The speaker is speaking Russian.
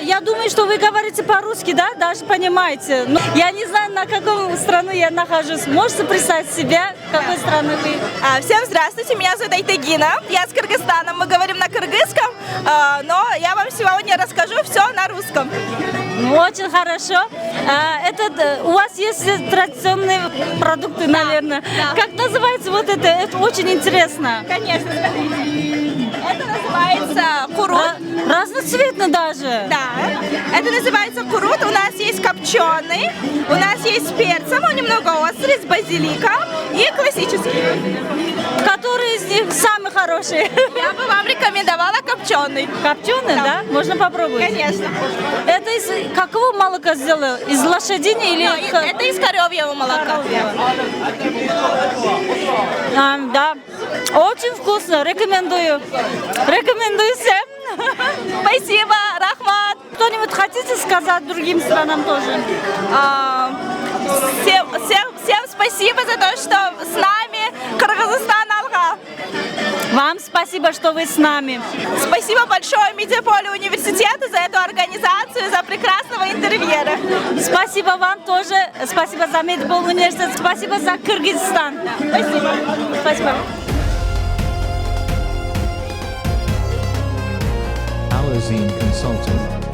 Я думаю, что вы говорите по-русски, да? Даже понимаете. Но я не знаю, на какой стране я нахожусь. Можете представить себя, какой страны вы? Всем здравствуйте, меня зовут Айтагина, я с Кыргызстана, мы говорим на кыргызском, но я вам сегодня расскажу все на русском. Ну, очень хорошо. У вас есть традиционные продукты, наверное. да. Как называется вот это? Это очень интересно. Конечно, смотрите. Это называется курут. Разноцветно даже. Да, это называется курут. У нас есть копченый, у нас есть с перцем, он немного острый, с базиликом и классический. Который из них самый хороший? Я бы вам рекомендовала копченый. Копченый, да? Можно попробовать? Конечно. Это из какого молока сделано? Из лошадиной или... Это из коровьего молока. Да. Очень вкусно. Рекомендую. Рекомендую всем. Спасибо, Рахмат. Что-нибудь хотите сказать другим странам тоже? Всем спасибо за то, что с нами Кыргызстан Алга. Вам спасибо, что вы с нами. Спасибо большое Медиаполе университету за эту организацию, за прекрасного интервьюера. Спасибо вам тоже. Спасибо за Медиапол университет. Спасибо за Кыргызстан. Спасибо. Спасибо. Alozine Consulting.